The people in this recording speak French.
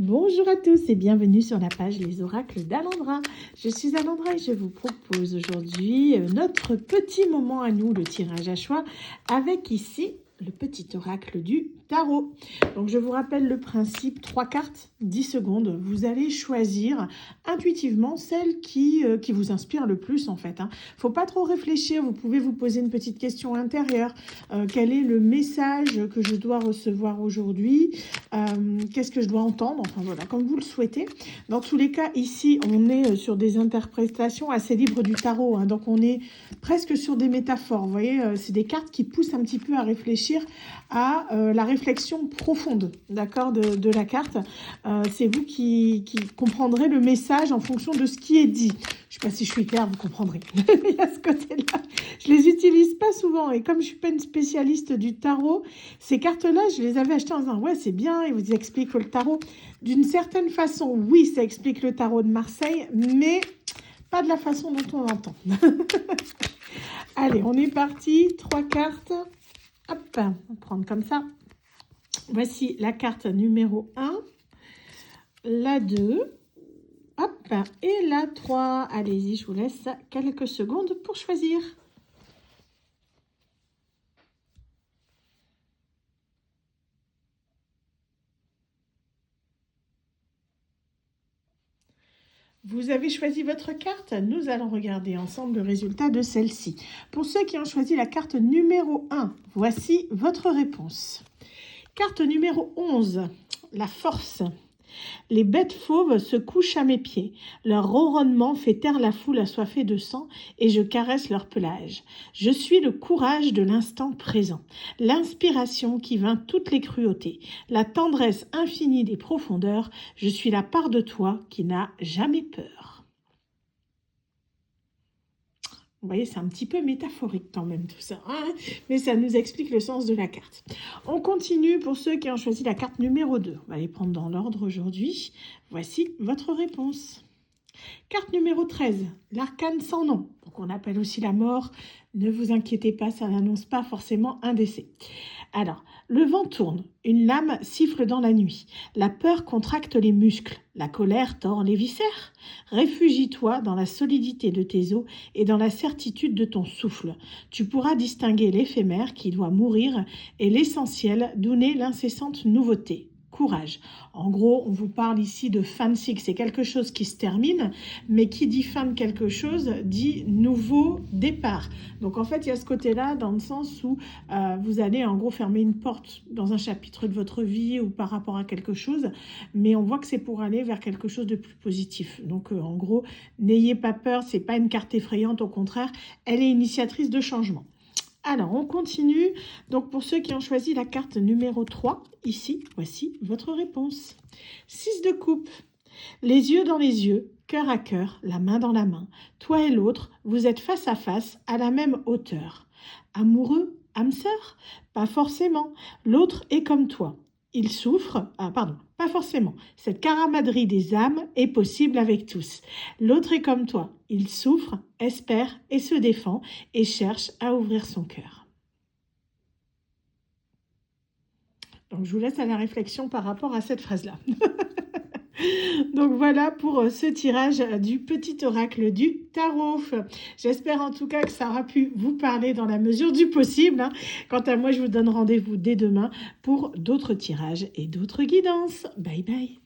Bonjour à tous et bienvenue sur la page Les Oracles d'Alondra. Je suis Alondra et je vous propose aujourd'hui notre petit moment à nous, le tirage à choix, avec ici le petit oracle du tarot. Donc je vous rappelle le principe, 3 cartes, 10 secondes. Vous allez choisir intuitivement celle qui vous inspire le plus en fait. Faut pas trop réfléchir, vous pouvez vous poser une petite question intérieure. Quel est le message que je dois recevoir aujourd'hui? Qu'est-ce que je dois entendre? Enfin voilà, comme vous le souhaitez. Dans tous les cas, ici, on est sur des interprétations assez libres du tarot. Donc on est presque sur des métaphores. Vous voyez, c'est des cartes qui poussent un petit peu à réfléchir à la réflexion profonde, d'accord, de la carte. C'est vous qui comprendrez le message en fonction de ce qui est dit. Je ne sais pas si je suis claire, vous comprendrez. Il y a ce côté-là. Je les utilise pas souvent et comme je suis pas une spécialiste du tarot, ces cartes-là, je les avais achetées en disant ouais c'est bien, ils vous expliquent le tarot. D'une certaine façon, oui, ça explique le tarot de Marseille, mais pas de la façon dont on l'entend. Allez, on est parti. 3 cartes. Hop, on va prendre comme ça. Voici la carte numéro 1, la 2, hop, et la 3. Allez-y, je vous laisse quelques secondes pour choisir. Vous avez choisi votre carte, nous allons regarder ensemble le résultat de celle-ci. Pour ceux qui ont choisi la carte numéro 1, voici votre réponse. Carte numéro 11, la force. Les bêtes fauves se couchent à mes pieds. Leur ronronnement fait taire la foule assoiffée de sang et je caresse leur pelage. Je suis le courage de l'instant présent, l'inspiration qui vainc toutes les cruautés, la tendresse infinie des profondeurs. Je suis la part de toi qui n'a jamais peur. Vous voyez, c'est un petit peu métaphorique quand même tout ça, mais ça nous explique le sens de la carte. On continue pour ceux qui ont choisi la carte numéro 2. On va les prendre dans l'ordre aujourd'hui. Voici votre réponse. Carte numéro 13, l'arcane sans nom. Donc on appelle aussi la mort. Ne vous inquiétez pas, ça n'annonce pas forcément un décès. Alors, le vent tourne, une lame siffle dans la nuit. La peur contracte les muscles, la colère tord les viscères. Réfugie-toi dans la solidité de tes os et dans la certitude de ton souffle. Tu pourras distinguer l'éphémère qui doit mourir et l'essentiel d'où naît l'incessante nouveauté. Courage. En gros, on vous parle ici de fin de cycle. C'est quelque chose qui se termine, mais qui dit fin de quelque chose dit nouveau départ. Donc en fait, il y a ce côté-là dans le sens où vous allez en gros fermer une porte dans un chapitre de votre vie ou par rapport à quelque chose, mais on voit que c'est pour aller vers quelque chose de plus positif. Donc en gros, n'ayez pas peur, c'est pas une carte effrayante, au contraire, elle est initiatrice de changement. Alors, on continue. Donc, pour ceux qui ont choisi la carte numéro 3, ici, voici votre réponse. 6 de coupe. Les yeux dans les yeux, cœur à cœur, la main dans la main. Toi et l'autre, vous êtes face à face, à la même hauteur. Amoureux, âme sœur? Pas forcément. L'autre est comme toi. Il souffre, pas forcément. Cette camaraderie des âmes est possible avec tous. L'autre est comme toi. Il souffre, espère et se défend et cherche à ouvrir son cœur. Donc, je vous laisse à la réflexion par rapport à cette phrase-là. Donc voilà pour ce tirage du petit oracle du tarot. J'espère en tout cas que ça aura pu vous parler dans la mesure du possible. Quant à moi, je vous donne rendez-vous dès demain pour d'autres tirages et d'autres guidances. Bye bye.